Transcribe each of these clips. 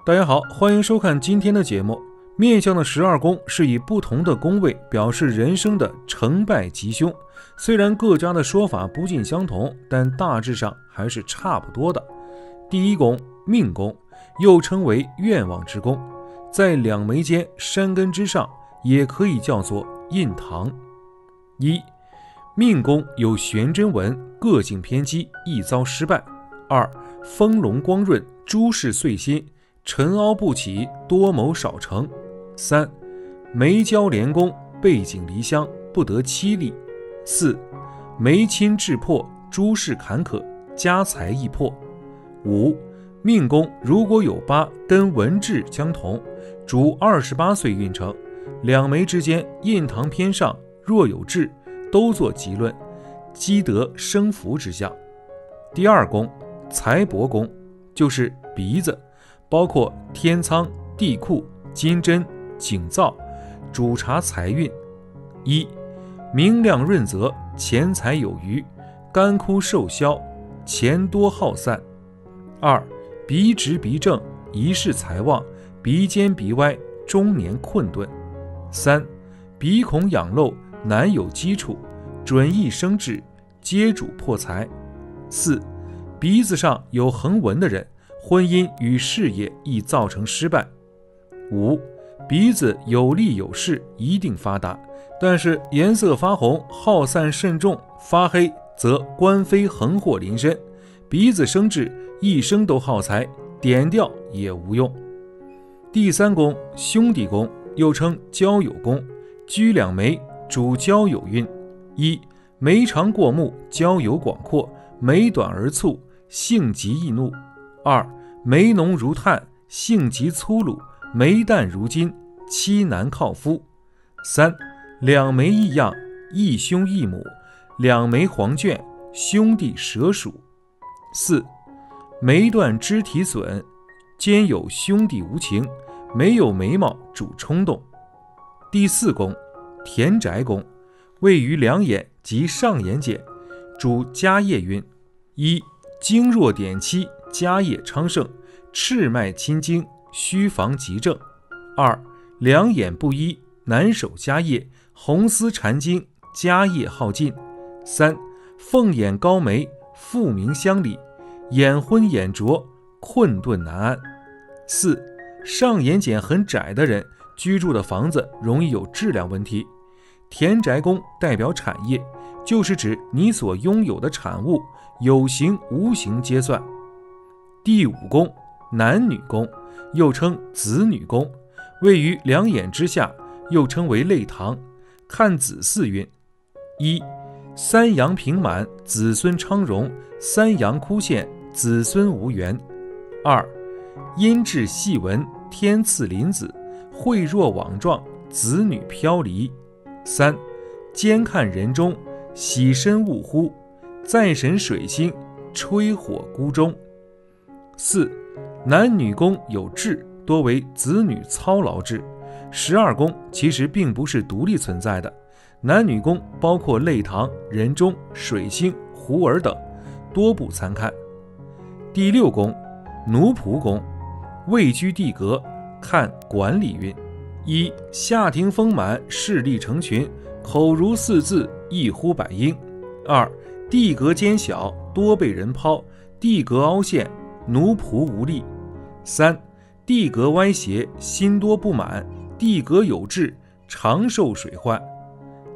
大家好，欢迎收看今天的节目。面相的12宫是以不同的宫位表示人生的成败吉凶，虽然各家的说法不尽相同，但大致上还是差不多的。第一宫命宫，又称为愿望之宫，在两眉间山根之上，也可以叫做印堂。一、命宫有悬针纹，个性偏激，易遭失败。二、丰隆光润，诸事遂心，尘凹不起，多谋少成。三、眉交连宫，背井离乡，不得妻利。四、眉亲质破，诸事坎坷，家财易破。五、命宫如果有疤跟文质相同，主28岁运程，两眉之间印堂偏上，若有痣，都作吉论，积得生福之象。第二宫财帛宫，就是鼻子，包括天仓、地库、金针、景灶，主察财运。一、明亮润泽，钱财有余，干枯瘦消，钱多耗散。二、鼻直鼻正，一世财旺，鼻尖鼻歪，中年困顿。三、鼻孔仰漏，难有基础，准易生智，皆主破财。四、鼻子上有横纹的人，婚姻与事业易造成失败。五、鼻子有利有势，一定发达，但是颜色发红，耗散甚重，发黑则官非横祸临身。鼻子生痣，一生都耗财，点掉也无用。第三宫兄弟宫，又称交友宫，居两眉，主交友运。一、眉长过目，交友广阔，眉短而蹙，性急易怒。二、眉浓如炭，性急粗鲁，眉淡如金，妻难靠夫。三、两眉异样，异兄异母，两眉黄卷，兄弟蛇属。四、眉断肢体损，兼有兄弟无情，没有眉毛，主冲动。第四宫田宅宫，位于两眼及上眼睑，主家业运。一、经络点期，家业昌盛，赤脉亲经，须防急症。二、两眼不一，难守家业，红丝缠经，家业耗尽。三、凤眼高眉，父名乡里，眼昏眼浊，困顿难安。四、上眼睑很窄的人，居住的房子容易有质量问题。田宅宫代表产业，就是指你所拥有的产物，有形无形皆算。第五宫男女宫，又称子女宫，位于两眼之下，又称为泪堂，看子嗣运。一、三阳平满，子孙昌荣，三阳枯陷，子孙无缘。二、阴质细纹，天赐临子，慧若网状，子女飘离。三、兼看人中，喜身勿忽，在神水星，吹火孤中。四、男女宫有痣，多为子女操劳痣。12宫其实并不是独立存在的，男女宫包括泪堂、人中、水星、胡儿等，多不参看。第六宫奴仆宫，位居地阁，看管理运。一、下庭丰满，势力成群，口如四字，一呼百应。二、地阁尖小，多被人抛，地阁凹陷，奴仆无力。三、地阁歪斜，心多不满，地阁有痣，常受水患。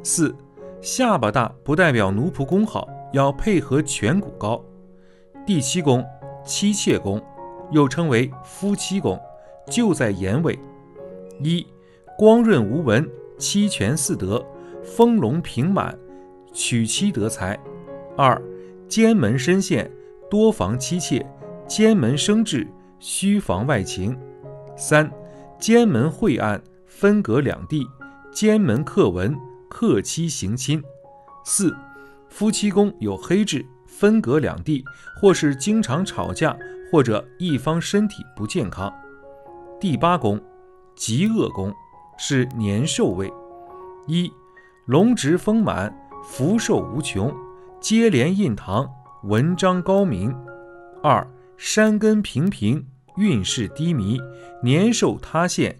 四、下巴大不代表奴仆功好，要配合颧骨高。第七宫妻妾宫，又称为夫妻宫，就在眼尾。一、光润无纹，妻权四德，丰隆平满，娶妻得财。二、奸门深陷，多防妻妾，奸门生智，须防外情。三、奸门晦暗，分隔两地，奸门克文，克妻行亲。四、夫妻宫有黑痣，分隔两地，或是经常吵架，或者一方身体不健康。第八宫极恶宫，是年兽位。一、龙直丰满，福寿无穷，接连印堂，文章高明。二、山根平平，运势低迷，年寿塌陷，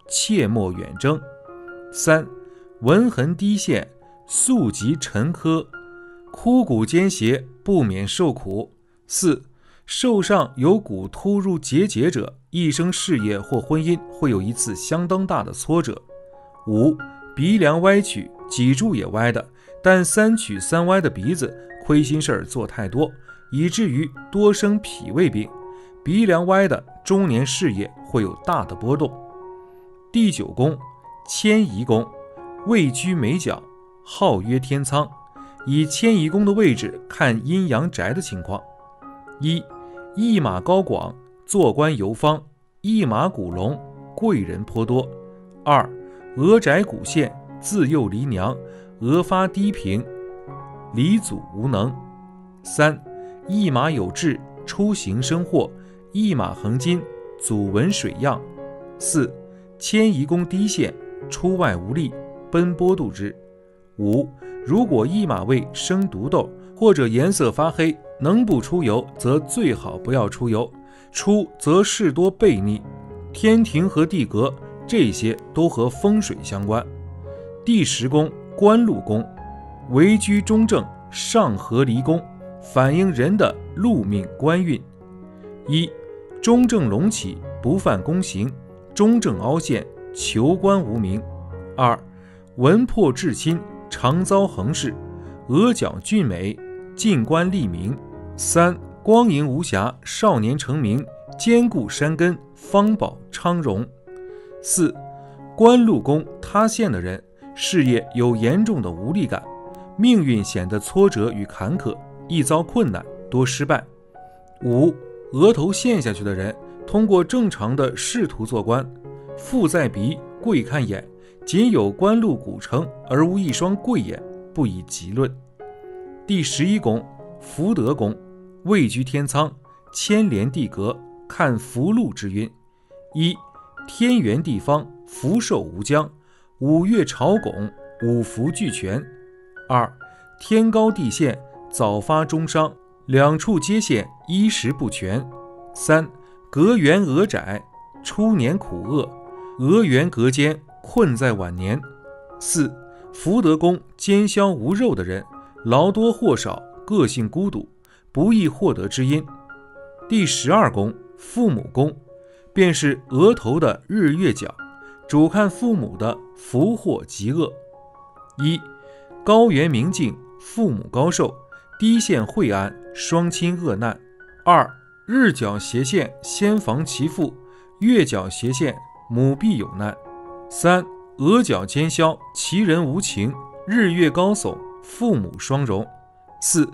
切莫远征。3. 文痕低陷，宿疾沉疴，枯骨艰斜，不免受苦。4. 寿上有骨突入结节者，一生事业或婚姻会有一次相当大的挫折。5. 鼻梁歪曲，脊柱也歪的，但3曲3歪的鼻子，亏心事儿做太多，以至于多生脾胃病。鼻梁歪的中年事业会有大的波动。第9宫迁移宫，位居眉角，号曰天仓，以迁移宫的位置看阴阳宅的情况。1. 一马高广，做官游方，一马古龙，贵人颇多。2. 额窄骨陷，自幼离娘，额发低平，离祖无能。3. 一马有志，出行生祸，一马横金，祖闻水漾。4. 迁移宫低陷，出外无力，奔波度之。5. 如果一马位生毒痘，或者颜色发黑，能不出游则最好不要出游，出则事多悖逆。天庭和地格这些都和风水相关。第10宫官禄宫，位居中正，上合离宫，反映人的禄命官运。1. 中正隆起，不犯宫刑，中正凹陷，求官无名。2. 文破至亲，常遭横事，额角俊美，进官利民。3. 光阴无瑕，少年成名，坚固山根，方宝昌荣。4. 官禄宫塌陷的人，事业有严重的无力感，命运显得挫折与坎坷，易遭困难，多失败。5. 额头陷下去的人，通过正常的仕途做官，富在鼻，贵看眼，仅有官禄古城而无一双贵眼，不以极论。第11宫福德宫，位居天仓，牵连地格，看福禄之运。1. 天圆地方，福寿无疆，五岳朝拱，五福俱全。2. 天高地陷，早发中伤，两处接线，衣食不全。3. 隔圆额窄，初年苦厄，额圆隔间，困在晚年。4. 福德宫尖削无肉的人，劳多或少，个性孤独，不易获得知音。第12宫父母宫，便是额头的日月角，主看父母的福祸吉恶。1. 高原明净，父母高寿，低陷晦暗，双亲恶难。2. 日角斜陷，先防其父，月角斜陷，母必有难。3. 额角尖削，其人无情，日月高耸，父母双荣。4.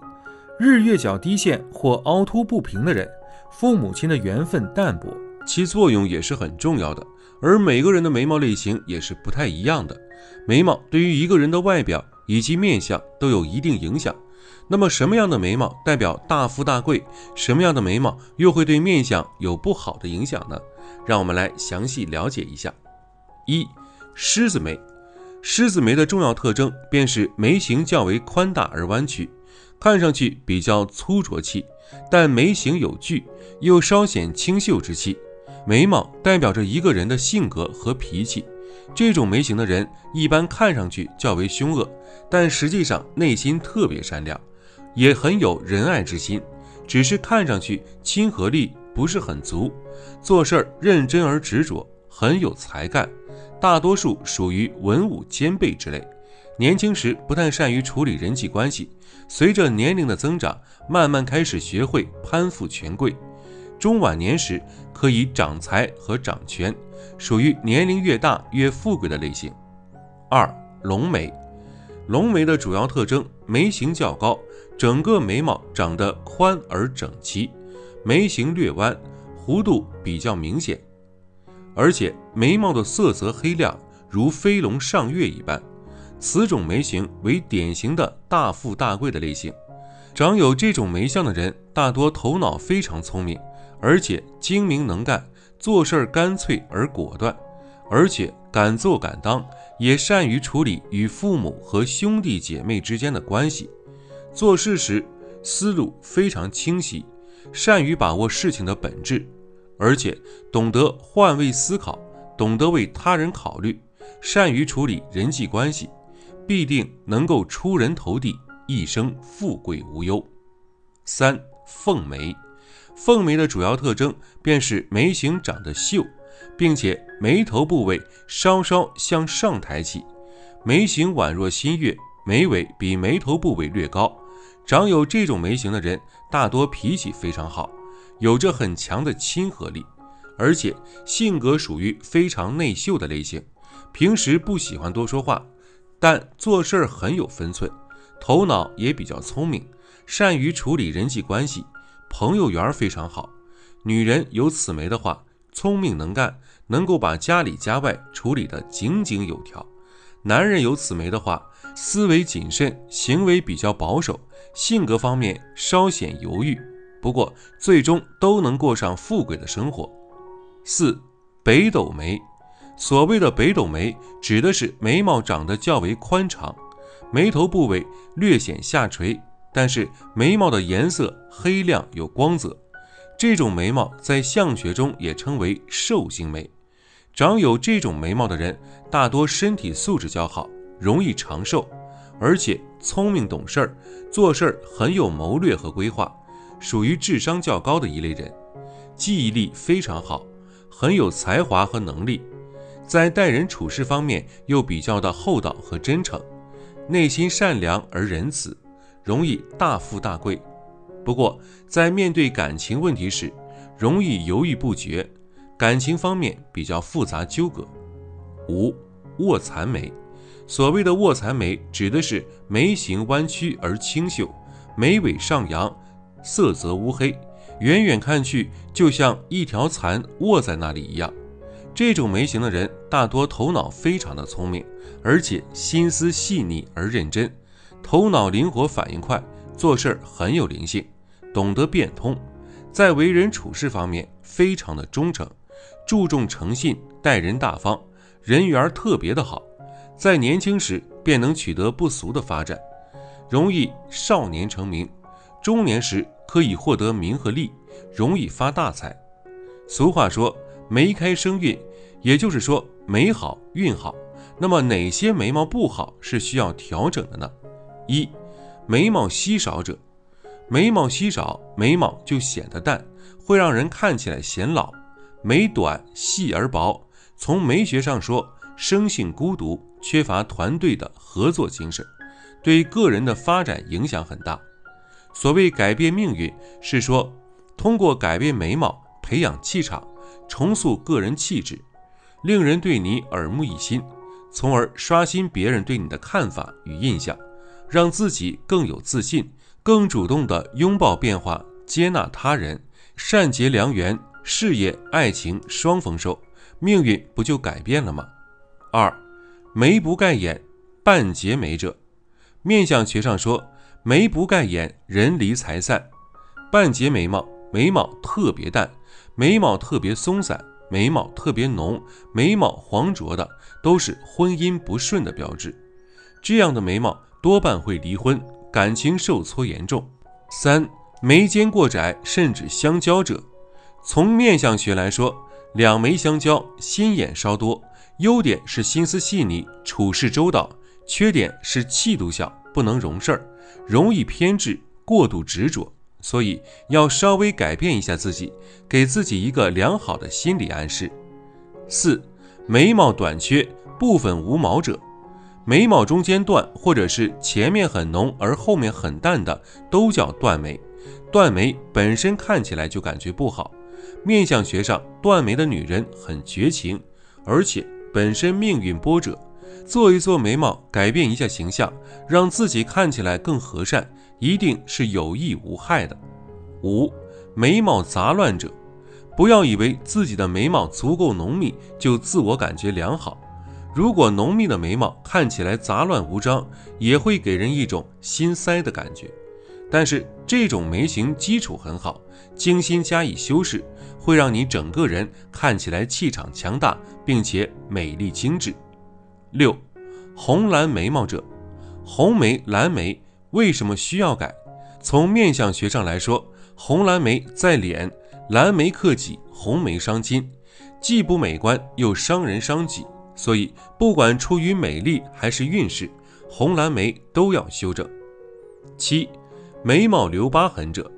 日月角低陷或凹凸不平的人，父母亲的缘分淡薄，其作用也是很重要的，而每个人的眉毛类型也是不太一样的。眉毛对于一个人的外表以及面相都有一定影响。那么什么样的眉毛代表大富大贵，什么样的眉毛又会对面相有不好的影响呢？让我们来详细了解一下。1. 狮子眉。狮子眉的重要特征便是眉形较为宽大而弯曲，看上去比较粗浊气，但眉形有距，又稍显清秀之气。眉毛代表着一个人的性格和脾气，这种眉形的人一般看上去较为凶恶，但实际上内心特别善良，也很有仁爱之心，只是看上去亲和力不是很足，做事认真而执着，很有才干，大多数属于文武兼备之类。年轻时不太善于处理人际关系，随着年龄的增长，慢慢开始学会攀附权贵。中晚年时可以掌财和掌权，属于年龄越大越富贵的类型。2. 浓眉。浓眉的主要特征，眉形较高，整个眉毛长得宽而整齐，眉形略弯，弧度比较明显，而且眉毛的色泽黑亮，如飞龙上月一般。此种眉形为典型的大富大贵的类型。长有这种眉相的人，大多头脑非常聪明，而且精明能干，做事干脆而果断，而且敢做敢当，也善于处理与父母和兄弟姐妹之间的关系。做事时思路非常清晰，善于把握事情的本质，而且懂得换位思考，懂得为他人考虑，善于处理人际关系，必定能够出人头地，一生富贵无忧。3. 凤眉。凤眉的主要特征便是眉形长得秀，并且眉头部位稍稍向上抬起，眉形宛若新月，眉尾比眉头部位略高。长有这种眉形的人大多脾气非常好，有着很强的亲和力，而且性格属于非常内秀的类型，平时不喜欢多说话，但做事很有分寸，头脑也比较聪明，善于处理人际关系，朋友缘非常好。女人有此眉的话，聪明能干，能够把家里家外处理得井井有条。男人有此眉的话，思维谨慎，行为比较保守，性格方面稍显犹豫，不过最终都能过上富贵的生活。4. 北斗眉。所谓的北斗眉，指的是眉毛长得较为宽长，眉头部位略显下垂，但是眉毛的颜色黑亮有光泽。这种眉毛在相学中也称为寿星眉。长有这种眉毛的人大多身体素质较好，容易长寿，而且聪明懂事，做事很有谋略和规划，属于智商较高的一类人，记忆力非常好，很有才华和能力，在待人处事方面又比较的厚道和真诚，内心善良而仁慈，容易大富大贵。不过在面对感情问题时，容易犹豫不决，感情方面比较复杂纠葛。5. 卧蚕眉。所谓的卧蚕眉，指的是眉形弯曲而清秀，眉尾上扬，色泽乌黑，远远看去就像一条蚕卧在那里一样。这种眉形的人大多头脑非常的聪明，而且心思细腻而认真，头脑灵活，反应快，做事很有灵性，懂得变通，在为人处事方面非常的忠诚，注重诚信，待人大方，人缘特别的好，在年轻时便能取得不俗的发展，容易少年成名，中年时可以获得名和利，容易发大财。俗话说眉开生运，也就是说眉好运好。那么哪些眉毛不好是需要调整的呢？1. 眉毛稀少者。眉毛稀少，眉毛就显得淡，会让人看起来显老。眉短细而薄，从眉学上说，生性孤独，缺乏团队的合作精神，对个人的发展影响很大。所谓改变命运，是说通过改变眉毛，培养气场，重塑个人气质，令人对你耳目一新，从而刷新别人对你的看法与印象，让自己更有自信，更主动地拥抱变化，接纳他人，善结良缘，事业爱情双丰收，命运不就改变了吗？2. 眉不盖眼，半截眉者。面相学上说，眉不盖眼，人离财散。半截眉毛，眉毛特别淡，眉毛特别松散，眉毛特别浓，眉毛黄浊的，都是婚姻不顺的标志。这样的眉毛多半会离婚，感情受挫严重。3. 眉间过窄，甚至相交者。从面相学来说，两眉相交，心眼稍多，优点是心思细腻，处事周到，缺点是气度小，不能容事儿，容易偏执，过度执着，所以要稍微改变一下自己，给自己一个良好的心理暗示。4. 眉毛短缺，部分无毛者。眉毛中间断，或者是前面很浓而后面很淡的，都叫断眉。断眉本身看起来就感觉不好，面相学上，断眉的女人很绝情，而且本身命运波折，做一做眉毛，改变一下形象，让自己看起来更和善，一定是有益无害的。5. 眉毛杂乱者。不要以为自己的眉毛足够浓密就自我感觉良好，如果浓密的眉毛看起来杂乱无章，也会给人一种心塞的感觉。但是这种眉形基础很好，精心加以修饰，会让你整个人看起来气场强大，并且美丽精致。6. 红蓝眉毛者。红眉蓝眉为什么需要改？从面相学上来说，红蓝眉在脸，蓝眉克己，红眉伤筋，既不美观又伤人伤己，所以不管出于美丽还是运势，红蓝眉都要修正。7. 眉毛留疤痕者，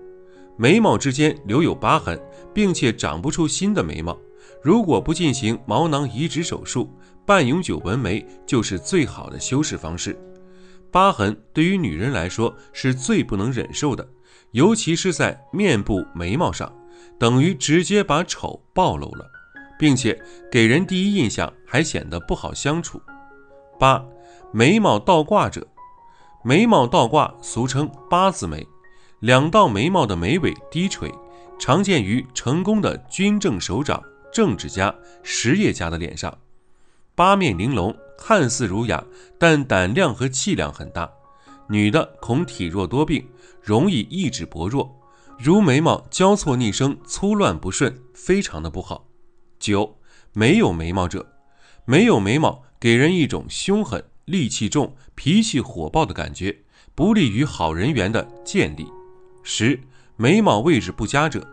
眉毛之间留有疤痕，并且长不出新的眉毛，如果不进行毛囊移植手术，半永久纹眉就是最好的修饰方式。疤痕对于女人来说是最不能忍受的，尤其是在面部眉毛上，等于直接把丑暴露了，并且给人第一印象还显得不好相处。8. 眉毛倒挂者，眉毛倒挂俗称八字眉，两道眉毛的眉尾低垂，常见于成功的军政首长、政治家、实业家的脸上。八面玲珑，看似儒雅，但胆量和气量很大。女的恐体弱多病，容易意志薄弱，如眉毛交错逆生，粗乱不顺，非常的不好。9. 没有眉毛者，没有眉毛给人一种凶狠、戾气重、脾气火爆的感觉，不利于好人缘的建立。10. 眉毛位置不佳者，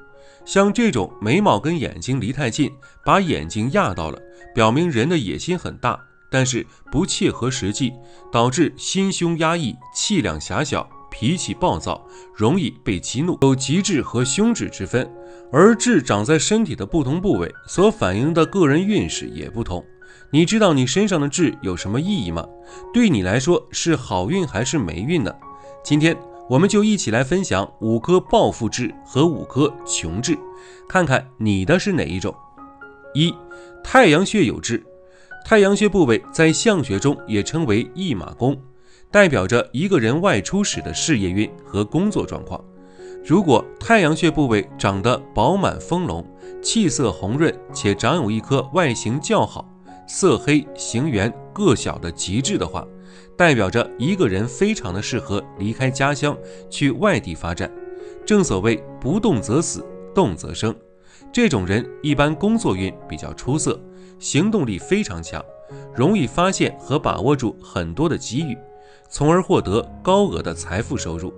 像这种眉毛跟眼睛离太近，把眼睛压到了，表明人的野心很大，但是不切合实际，导致心胸压抑，气量狭小，脾气暴躁，容易被激怒，有极致和凶痣之分。而痣长在身体的不同部位，所反映的个人运势也不同。你知道你身上的痣有什么意义吗？对你来说是好运还是霉运呢？今天我们就一起来分享5颗暴富痣和5颗穷痣，看看你的是哪一种。1. 太阳穴有痣。太阳穴部位在相学中也称为驿马宫，代表着一个人外出时的事业运和工作状况。如果太阳穴部位长得饱满丰隆，气色红润，且长有一颗外形较好、色黑形圆个小的极痣的话，代表着一个人非常的适合离开家乡去外地发展。正所谓不动则死，动则生，这种人一般工作运比较出色，行动力非常强，容易发现和把握住很多的机遇，从而获得高额的财富收入。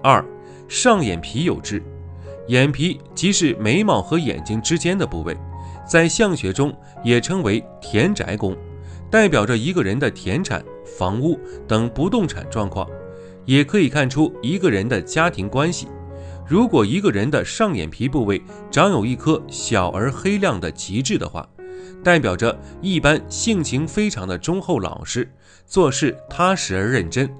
2. 上眼皮有痣。眼皮即是眉毛和眼睛之间的部位，在相学中也称为田宅宫，代表着一个人的田产、房屋等不动产状况，也可以看出一个人的家庭关系。如果一个人的上眼皮部位长有一颗小而黑亮的极痣的话，代表着一般性情非常的忠厚老实，做事踏实而认真，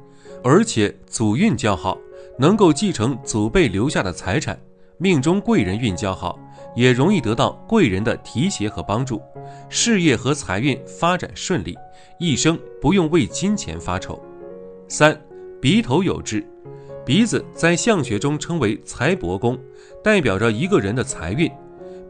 而且祖运较好，能够继承祖辈留下的财产，命中贵人运较好，也容易得到贵人的提携和帮助，事业和财运发展顺利，一生不用为金钱发愁。3. 鼻头有痣。鼻子在相学中称为财帛宫，代表着一个人的财运。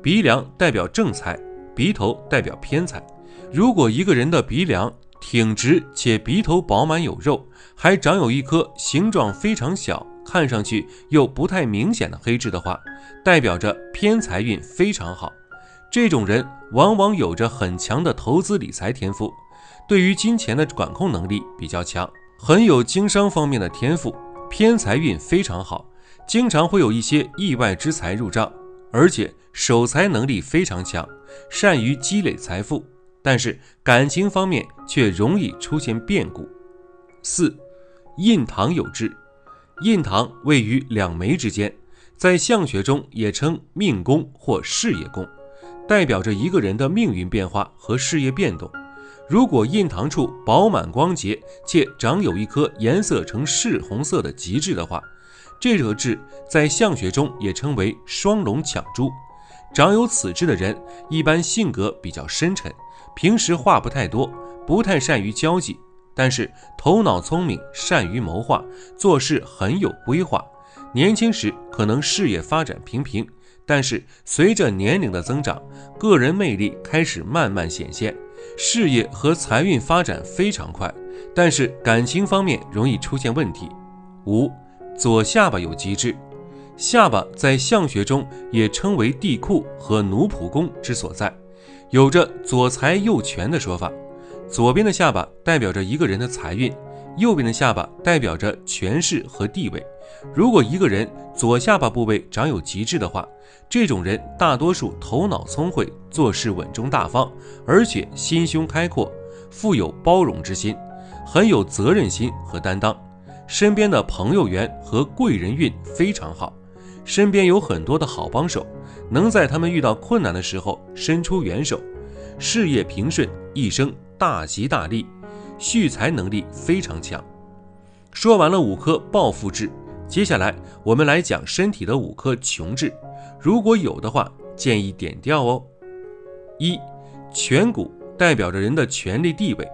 鼻梁代表正财，鼻头代表偏财。如果一个人的鼻梁挺直且鼻头饱满有肉，还长有一颗形状非常小，看上去又不太明显的黑痣的话，代表着偏财运非常好。这种人往往有着很强的投资理财天赋，对于金钱的管控能力比较强，很有经商方面的天赋，偏财运非常好，经常会有一些意外之财入账，而且守财能力非常强，善于积累财富，但是感情方面却容易出现变故。4. 印堂有痣。印堂位于两眉之间，在相学中也称命宫或事业宫，代表着一个人的命运变化和事业变动。如果印堂处饱满光洁，且长有一颗颜色呈赤红色的极痣的话，这颗痣在相学中也称为双龙抢珠。长有此痣的人一般性格比较深沉，平时话不太多，不太善于交际，但是头脑聪明，善于谋划，做事很有规划。年轻时可能事业发展平平，但是随着年龄的增长，个人魅力开始慢慢显现，事业和财运发展非常快，但是感情方面容易出现问题。5. 左下巴有极痣。下巴在相学中也称为地库和奴仆宫之所在，有着左财右权的说法。左边的下巴代表着一个人的财运，右边的下巴代表着权势和地位。如果一个人左下巴部位长有极致的话，这种人大多数头脑聪慧，做事稳重大方，而且心胸开阔，富有包容之心，很有责任心和担当。身边的朋友缘和贵人运非常好，身边有很多的好帮手，能在他们遇到困难的时候伸出援手。事业平顺，一生大吉大利，蓄财能力非常强。说完了5颗暴富质，接下来我们来讲身体的5颗穷质，如果有的话建议点掉哦。1. 颧骨代表着人的权力地位，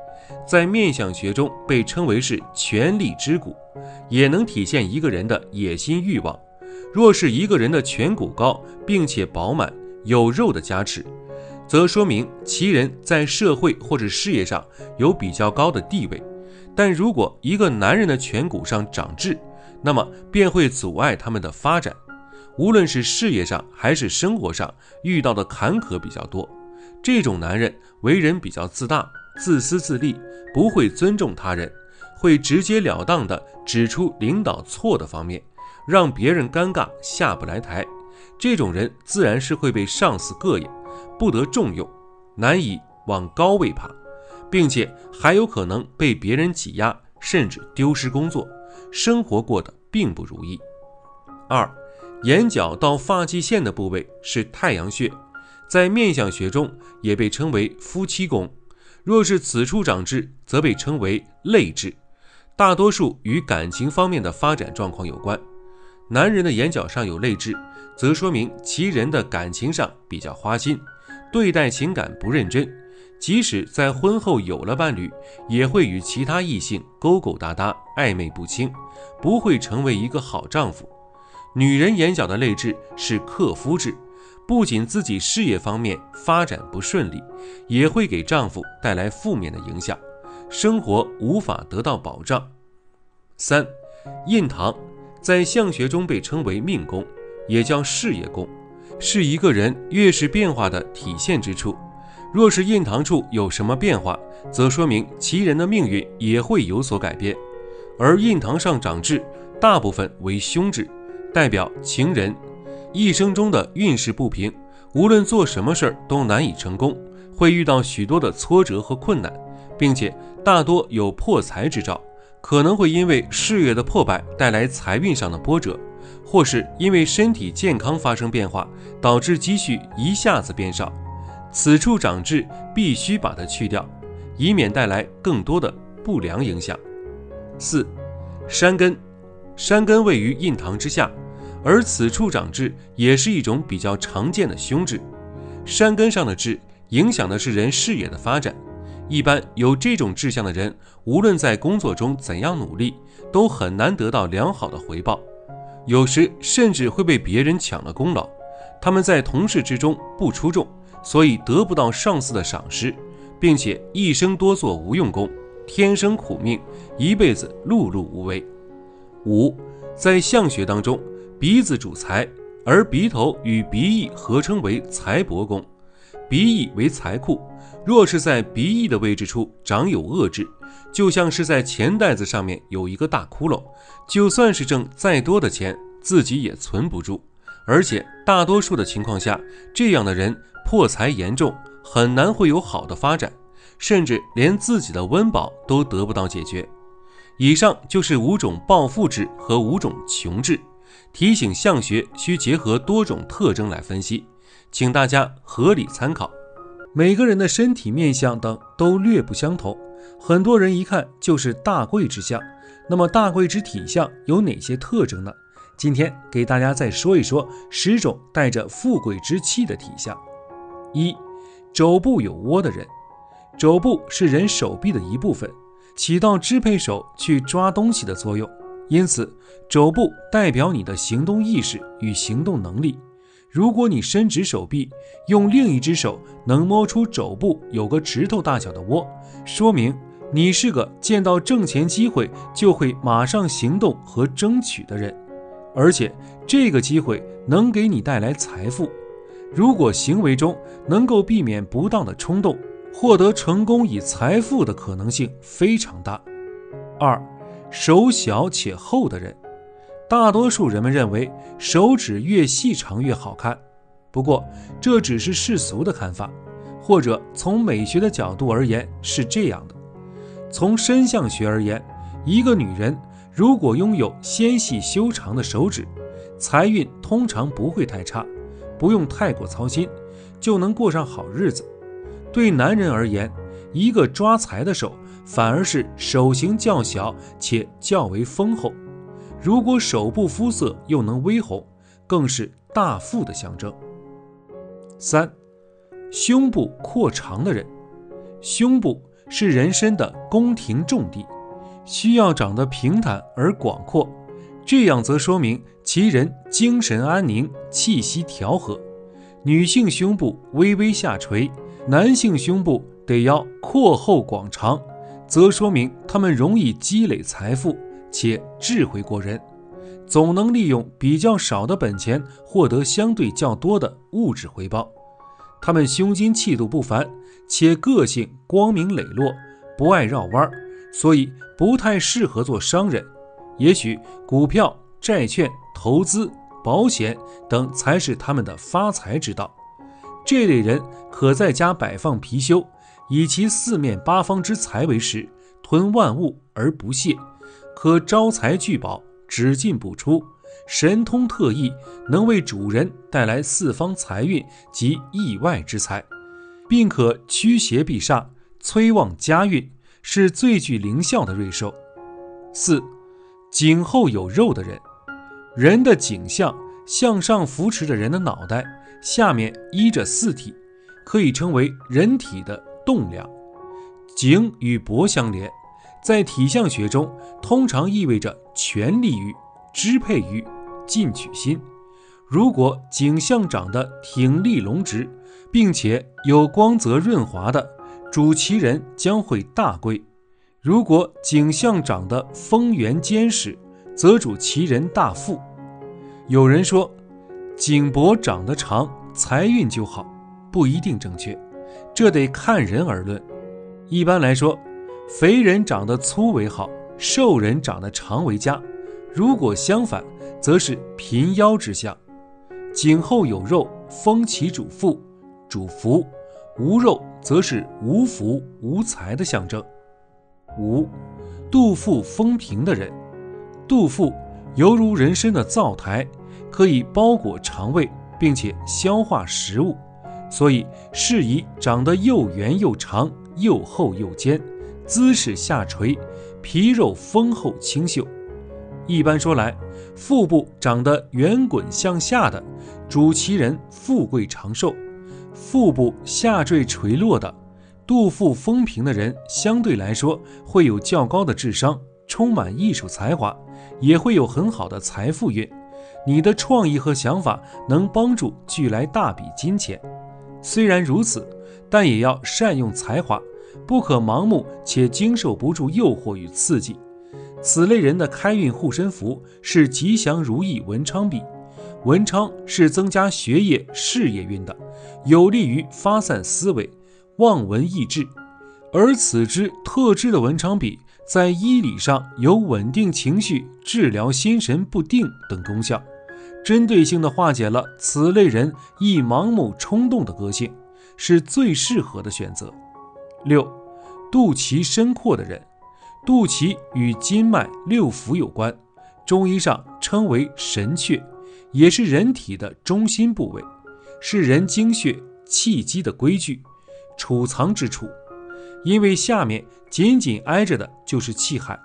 在面相学中被称为是权力之骨，也能体现一个人的野心欲望。若是一个人的颧骨高并且饱满，有肉的加持，则说明其人在社会或者事业上有比较高的地位。但如果一个男人的颧骨上长痣，那么便会阻碍他们的发展，无论是事业上还是生活上遇到的坎坷比较多。这种男人为人比较自大、自私自利，不会尊重他人，会直截了当地指出领导错的方面，让别人尴尬下不来台。这种人自然是会被上司膈应，不得重用，难以往高位爬，并且还有可能被别人挤压，甚至丢失工作，生活过得并不如意。2. 眼角到发际线的部位是太阳穴，在面相学中也被称为夫妻宫，若是此处长痣，则被称为泪痣，大多数与感情方面的发展状况有关。男人的眼角上有泪痣，则说明其人的感情上比较花心，对待情感不认真，即使在婚后有了伴侣，也会与其他异性勾勾搭搭，暧昧不清，不会成为一个好丈夫。女人眼角的泪痣是克夫痣，不仅自己事业方面发展不顺利，也会给丈夫带来负面的影响，生活无法得到保障。3. 印堂在相学中被称为命宫，也叫事业宫，是一个人越是变化的体现之处。若是印堂处有什么变化，则说明其人的命运也会有所改变。而印堂上长痣，大部分为凶痣，代表情人。一生中的运势不平，无论做什么事儿都难以成功，会遇到许多的挫折和困难，并且大多有破财之兆，可能会因为事业的破败带来财运上的波折，或是因为身体健康发生变化，导致积蓄一下子变少。此处长痣必须把它去掉，以免带来更多的不良影响。4. 山根，山根位于印堂之下，而此处长痣也是一种比较常见的凶痣。山根上的痣影响的是人事业的发展，一般有这种志向的人，无论在工作中怎样努力，都很难得到良好的回报，有时甚至会被别人抢了功劳。他们在同事之中不出众，所以得不到上司的赏识，并且一生多做无用功，天生苦命，一辈子碌碌无为。5. 在相学当中，鼻子主财，而鼻头与鼻翼合称为财帛宫，鼻翼为财库。若是在鼻翼的位置处长有恶痣，就像是在钱袋子上面有一个大窟窿，就算是挣再多的钱，自己也存不住。而且大多数的情况下，这样的人破财严重，很难会有好的发展，甚至连自己的温饱都得不到解决。以上就是5种暴富痣和5种穷痣，提醒相学需结合多种特征来分析，请大家合理参考。每个人的身体面相等都略不相同，很多人一看就是大贵之相。那么大贵之体相有哪些特征呢？今天给大家再说一说10种带着富贵之气的体相。1. 肘部有窝的人。肘部是人手臂的一部分，起到支配手去抓东西的作用，因此肘部代表你的行动意识与行动能力。如果你伸直手臂，用另一只手能摸出肘部有个指头大小的窝，说明你是个见到挣钱机会就会马上行动和争取的人，而且这个机会能给你带来财富。如果行为中能够避免不当的冲动，获得成功以财富的可能性非常大。2. 手小且厚的人。大多数人们认为手指越细长越好看，不过这只是世俗的看法，或者从美学的角度而言是这样的。从身相学而言，一个女人如果拥有纤细修长的手指，财运通常不会太差，不用太过操心，就能过上好日子。对男人而言，一个抓财的手反而是手型较小且较为丰厚，如果手部肤色又能微红，更是大富的象征。3. 胸部扩长的人。胸部是人身的宫廷重地，需要长得平坦而广阔，这样则说明其人精神安宁，气息调和。女性胸部微微下垂，男性胸部得要阔厚广长，则说明他们容易积累财富，且智慧过人，总能利用比较少的本钱获得相对较多的物质回报。他们胸襟气度不凡，且个性光明磊落，不爱绕弯，所以不太适合做商人。也许股票、债券、投资、保险等才是他们的发财之道。这类人可在家摆放貔貅，以其四面八方之财为食，吞万物而不泄，可招财聚宝，只进不出，神通特异，能为主人带来四方财运及意外之财，并可驱邪避煞，催旺家运，是最具灵效的瑞兽。4. 颈后有肉的人。人的颈项向上扶持着人的脑袋，下面依着四体，可以称为人体的栋梁。颈与脖相连，在体相学中通常意味着权力欲、支配欲、进取心。如果颈项长得挺立隆直，并且有光泽润滑的，主其人将会大贵。如果颈项长得丰圆坚实，则主其人大富。有人说颈脖长得长财运就好，不一定正确，这得看人而论。一般来说，肥人长得粗为好，瘦人长得长为佳，如果相反，则是贫夭之象。颈后有肉，丰其主富，主福；无肉则是无福无财的象征。5. 肚腹丰平的人。肚腹犹如人身的灶台，可以包裹肠胃，并且消化食物，所以适宜长得又圆又长，又厚又尖，姿势下垂，皮肉丰厚清秀。一般说来，腹部长得圆滚向下的，主其人富贵长寿；腹部下坠垂落的，肚腹丰平的人相对来说会有较高的智商，充满艺术才华，也会有很好的财富运。你的创意和想法能帮助聚来大笔金钱。虽然如此，但也要善用才华，不可盲目且经受不住诱惑与刺激。此类人的开运护身符是吉祥如意文昌笔，文昌是增加学业事业运的，有利于发散思维，望文益智。而此支特制的文昌笔在医理上有稳定情绪、治疗心神不定等功效，针对性地化解了此类人易盲目冲动的个性，是最适合的选择。6. 肚脐深阔的人。肚脐与筋脉六腑有关，中医上称为神阙，也是人体的中心部位，是人精血气机的归据、储藏之处。因为下面紧紧挨着的就是气海，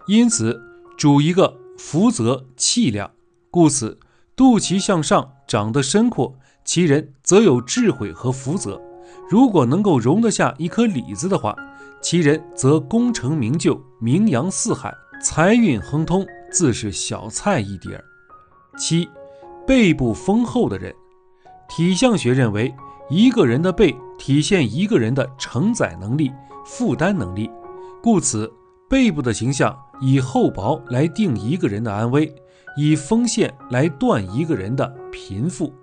因此主一个福泽气量，故此肚脐向上长得深阔，其人则有智慧和福泽。如果能够容得下一颗李子的话，其人则功成名就，名扬四海，财运亨通，自是小菜一碟。7. 背部丰厚的人。体相学认为，一个人的背体现一个人的承载能力、负担能力，故此背部的形象以厚薄来定一个人的安危，以丰县来断一个人的贫富。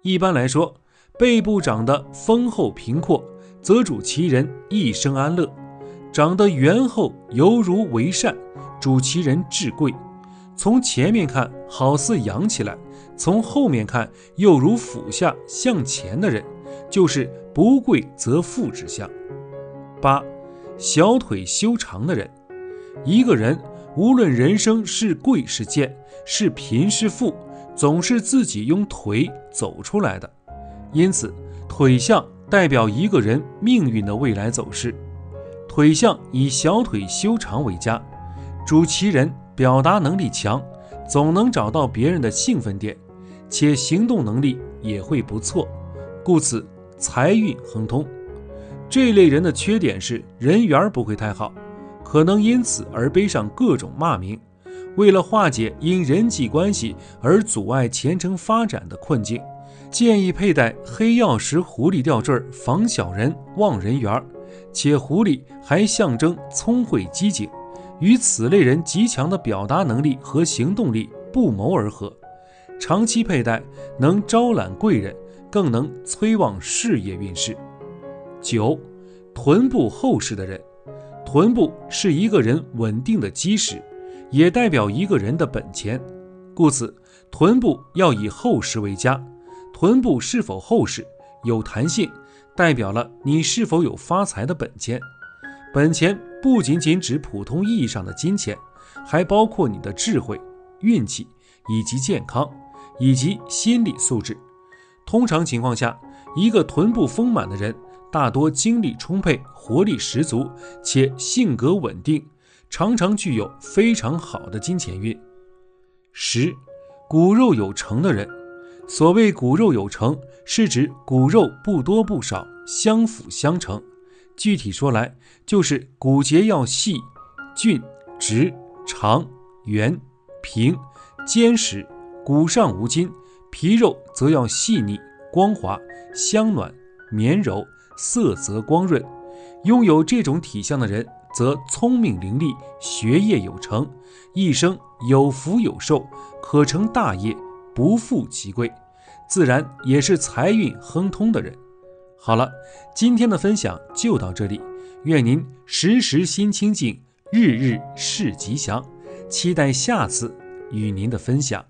一般来说，背部长得丰厚平阔，则主其人一生安乐；长得圆厚犹如为善，主其人至贵。从前面看好似扬起来，从后面看又如俯下向前的人，就是不贵则富之相。8. 小腿修长的人。一个人无论人生是贵是贱，是贫是富，总是自己用腿走出来的，因此腿相代表一个人命运的未来走势。腿相以小腿修长为佳，主其人表达能力强，总能找到别人的兴奋点，且行动能力也会不错，故此财运亨通。这类人的缺点是人缘不会太好，可能因此而背上各种骂名。为了化解因人际关系而阻碍前程发展的困境，建议佩戴黑曜石狐狸吊坠，防小人旺人缘，且狐狸还象征聪慧机警，与此类人极强的表达能力和行动力不谋而合。长期佩戴能招揽贵人，更能催旺事业运势。9. 臀部厚实的人。臀部是一个人稳定的基石，也代表一个人的本钱，故此臀部要以厚实为佳。臀部是否厚实有弹性，代表了你是否有发财的本钱。本钱不仅仅指普通意义上的金钱，还包括你的智慧、运气以及健康以及心理素质。通常情况下，一个臀部丰满的人大多精力充沛，活力十足，且性格稳定，常常具有非常好的金钱运。10. 骨肉有成的人。所谓骨肉有成，是指骨肉不多不少，相辅相成。具体说来，就是骨节要细、俊、直、长、圆、平、坚实，骨上无筋；皮肉则要细腻、光滑、香暖、绵柔，色泽光润。拥有这种体相的人，则聪明伶俐，学业有成，一生有福有寿，可成大业，不富即贵，自然也是财运亨通的人。好了，今天的分享就到这里，愿您时时心清静，日日事吉祥，期待下次与您的分享。